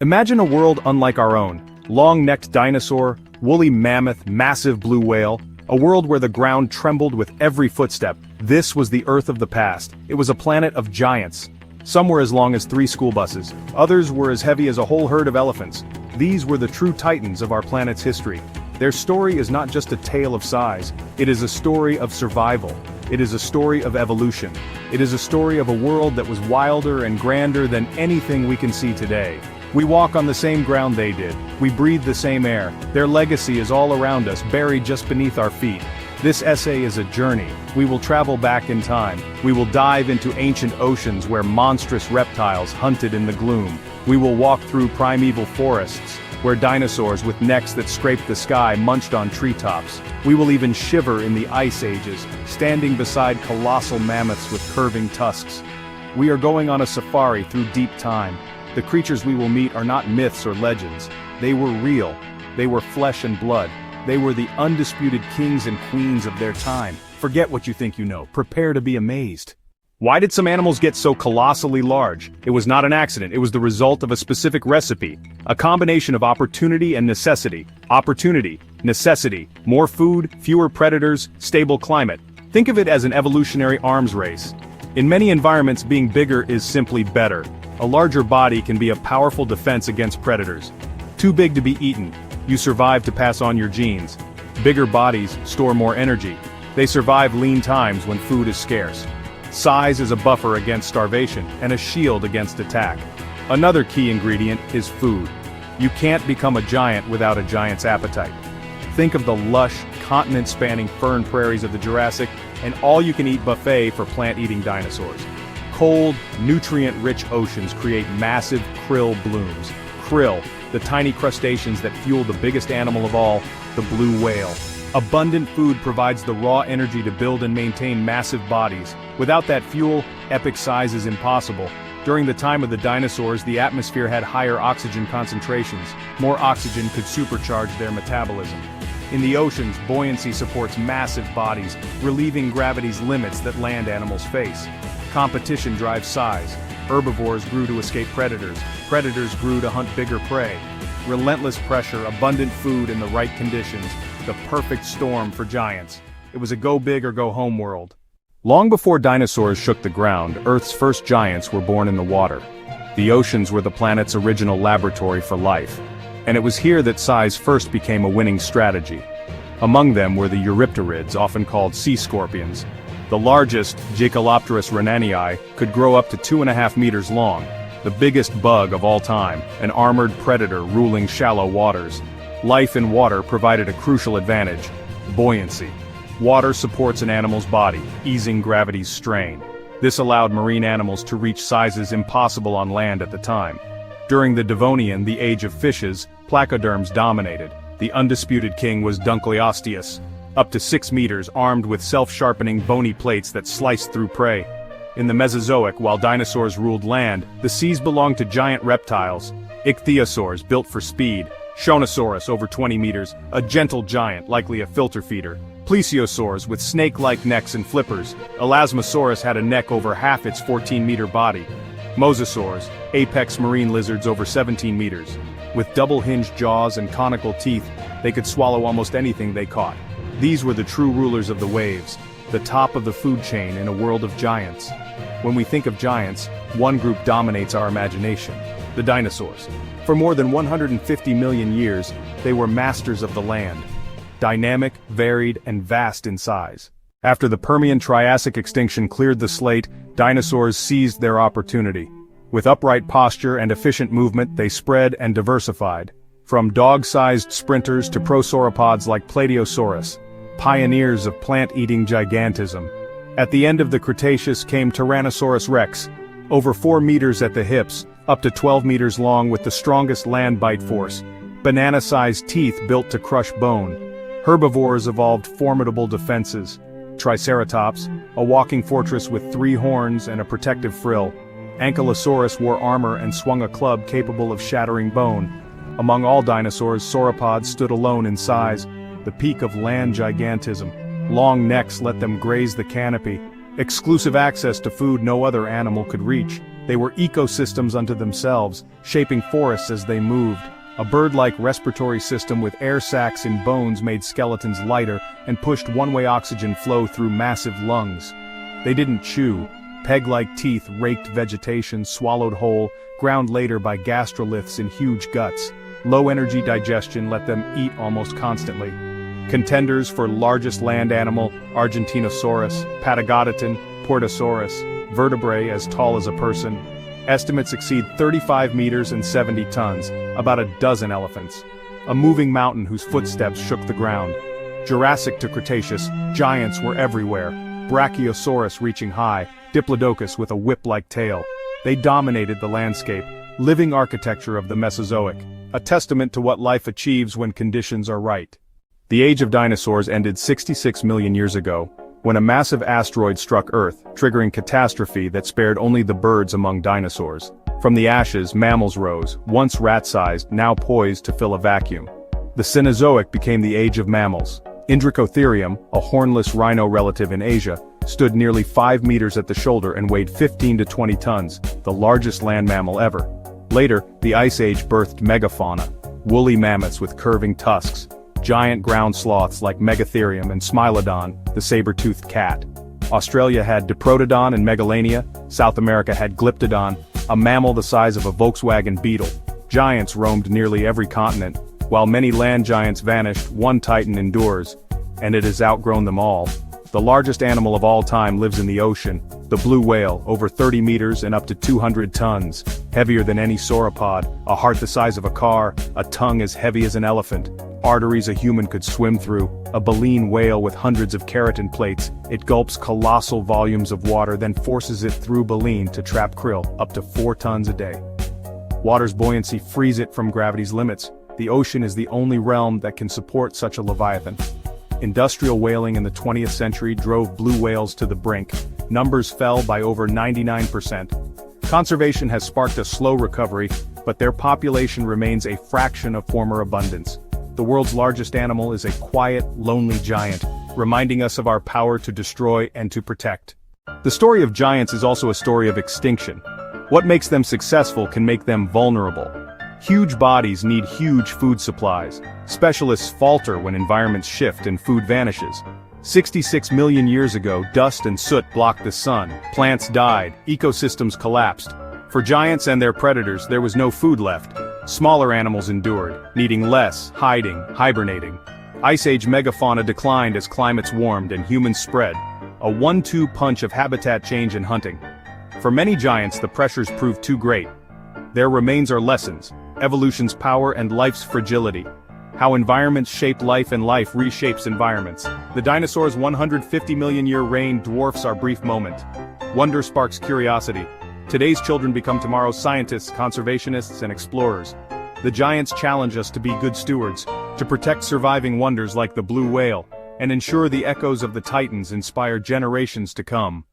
Imagine a world unlike our own. Long-necked dinosaur, woolly mammoth, massive blue whale, a world where the ground trembled with every footstep. This was the Earth of the past. It was a planet of giants. Some were as long as 3 school buses. Others were as heavy as a whole herd of elephants. These were the true titans of our planet's history. Their story is not just a tale of size. It is a story of survival. It is a story of evolution. It is a story of a world that was wilder and grander than anything we can see today. We walk on the same ground they did. We breathe the same air. Their legacy is all around us, buried just beneath our feet. This essay is a journey. We will travel back in time. We will dive into ancient oceans where monstrous reptiles hunted in the gloom. We will walk through primeval forests, where dinosaurs with necks that scraped the sky munched on treetops. We will even shiver in the ice ages, standing beside colossal mammoths with curving tusks. We are going on a safari through deep time. The creatures we will meet are not myths or legends. They were real. They were flesh and blood. They were the undisputed kings and queens of their time. Forget what you think you know. Prepare to be amazed. Why did some animals get so colossally large? It was not an accident. It was the result of a specific recipe. A combination of opportunity and necessity. Opportunity, necessity, more food, fewer predators, stable climate. Think of it as an evolutionary arms race. In many environments, being bigger is simply better. A larger body can be a powerful defense against predators. Too big to be eaten. You survive to pass on your genes. Bigger bodies store more energy. They survive lean times when food is scarce. Size is a buffer against starvation and a shield against attack. Another key ingredient is food. You can't become a giant without a giant's appetite. Think of the lush, continent-spanning fern prairies of the Jurassic, and all-you-can-eat buffet for plant-eating dinosaurs. Cold, nutrient-rich oceans create massive krill blooms. Krill, the tiny crustaceans that fuel the biggest animal of all, the blue whale. Abundant food provides the raw energy to build and maintain massive bodies. Without that fuel, epic size is impossible. During the time of the dinosaurs, the atmosphere had higher oxygen concentrations. More oxygen could supercharge their metabolism. In the oceans, buoyancy supports massive bodies, relieving gravity's limits that land animals face. Competition drives size. Herbivores grew to escape predators. Predators grew to hunt bigger prey. Relentless pressure, abundant food, and the right conditions. The perfect storm for giants. It was a go big or go home world. Long before dinosaurs shook the ground, Earth's first giants were born in the water. The oceans were the planet's original laboratory for life. And it was here that size first became a winning strategy. Among them were the eurypterids, often called sea scorpions. The largest, Gicalopterus rhenanii, could grow up to 2.5 meters long. The biggest bug of all time, an armored predator ruling shallow waters. Life in water provided a crucial advantage: buoyancy. Water supports an animal's body, easing gravity's strain. This allowed marine animals to reach sizes impossible on land at the time. During the Devonian, the age of fishes, placoderms dominated. The undisputed king was Dunkleosteus, up to 6 meters, armed with self-sharpening bony plates that sliced through prey. In the Mesozoic, while dinosaurs ruled land, the seas belonged to giant reptiles. Ichthyosaurs, built for speed. Shonosaurus, over 20 meters, a gentle giant, likely a filter feeder. Plesiosaurs, with snake-like necks and flippers. Elasmosaurus had a neck over half its 14-meter body. Mosasaurs, apex marine lizards over 17 meters. With double-hinged jaws and conical teeth, they could swallow almost anything they caught. These were the true rulers of the waves, the top of the food chain in a world of giants. When we think of giants, one group dominates our imagination: the dinosaurs. For more than 150 million years, they were masters of the land. Dynamic, varied, and vast in size. After the Permian-Triassic extinction cleared the slate, dinosaurs seized their opportunity. With upright posture and efficient movement, they spread and diversified. From dog-sized sprinters to prosauropods like Plateosaurus, pioneers of plant-eating gigantism. At the end of the Cretaceous came Tyrannosaurus rex, over 4 meters at the hips, up to 12 meters long with the strongest land bite force. Banana-sized teeth built to crush bone. Herbivores evolved formidable defenses. Triceratops, a walking fortress with 3 horns and a protective frill. Ankylosaurus wore armor and swung a club capable of shattering bone. Among all dinosaurs, sauropods stood alone in size, the peak of land gigantism. Long necks let them graze the canopy, exclusive access to food no other animal could reach. They were ecosystems unto themselves, shaping forests as they moved. A bird-like respiratory system with air sacs in bones made skeletons lighter and pushed one-way oxygen flow through massive lungs. They didn't chew. Peg-like teeth raked vegetation, swallowed whole, ground later by gastroliths in huge guts. Low-energy digestion let them eat almost constantly. Contenders for largest land animal, Argentinosaurus, Patagodontan, Portosaurus, vertebrae as tall as a person. Estimates exceed 35 meters and 70 tons, about a dozen elephants. A moving mountain whose footsteps shook the ground. Jurassic to Cretaceous, giants were everywhere. Brachiosaurus reaching high, Diplodocus with a whip-like tail. They dominated the landscape, living architecture of the Mesozoic, a testament to what life achieves when conditions are right. The age of dinosaurs ended 66 million years ago, when a massive asteroid struck Earth, triggering catastrophe that spared only the birds among dinosaurs. From the ashes, mammals rose, once rat-sized, now poised to fill a vacuum. The Cenozoic became the age of mammals. Indricotherium, a hornless rhino relative in Asia, stood nearly 5 meters at the shoulder and weighed 15 to 20 tons, the largest land mammal ever. Later, the Ice Age birthed megafauna, woolly mammoths with curving tusks, giant ground sloths like Megatherium and Smilodon, the saber-toothed cat. Australia had Diprotodon and Megalania, South America had Glyptodon, a mammal the size of a Volkswagen Beetle. Giants roamed nearly every continent. While many land giants vanished, one titan endures, and it has outgrown them all. The largest animal of all time lives in the ocean, the blue whale, over 30 meters and up to 200 tons, heavier than any sauropod, a heart the size of a car, a tongue as heavy as an elephant, arteries a human could swim through, a baleen whale with hundreds of keratin plates. It gulps colossal volumes of water, then forces it through baleen to trap krill, up to 4 tons a day. Water's buoyancy frees it from gravity's limits. The ocean is the only realm that can support such a leviathan. Industrial whaling in the 20th century drove blue whales to the brink. Numbers fell by over 99%. Conservation has sparked a slow recovery, but their population remains a fraction of former abundance. The world's largest animal is a quiet, lonely giant, reminding us of our power to destroy and to protect. The story of giants is also a story of extinction. What makes them successful can make them vulnerable. Huge bodies need huge food supplies. Specialists falter when environments shift and food vanishes. 66 million years ago, dust and soot blocked the sun. Plants died, ecosystems collapsed. For giants and their predators, there was no food left. Smaller animals endured, needing less, hiding, hibernating. Ice Age megafauna declined as climates warmed and humans spread. A 1-2 punch of habitat change and hunting. For many giants, the pressures proved too great. Their remains are lessons, evolution's power and life's fragility. How environments shape life and life reshapes environments. The dinosaurs' 150 million year reign dwarfs our brief moment. Wonder sparks curiosity. Today's children become tomorrow's scientists, conservationists, and explorers. The giants challenge us to be good stewards, to protect surviving wonders like the blue whale, and ensure the echoes of the titans inspire generations to come.